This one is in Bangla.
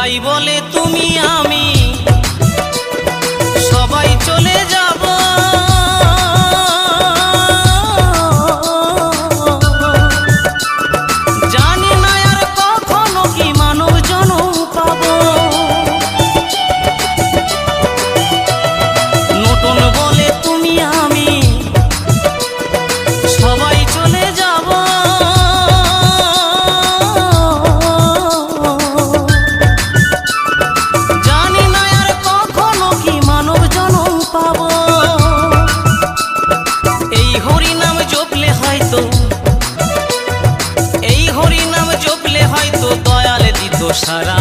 তাই বলে তুমি আমি সবাই চলে যাব। জানি না আর কখনো কি মানব জনম পাবো। নতুন বলে তুমি আমি সবাই চলে যাব। জানি না আর কখনো কি মানব জনম পাবো। এই হরি নাম জপলে হয়তো, এই হরি নাম জপলে হয়তো দয়াল দিত সারা।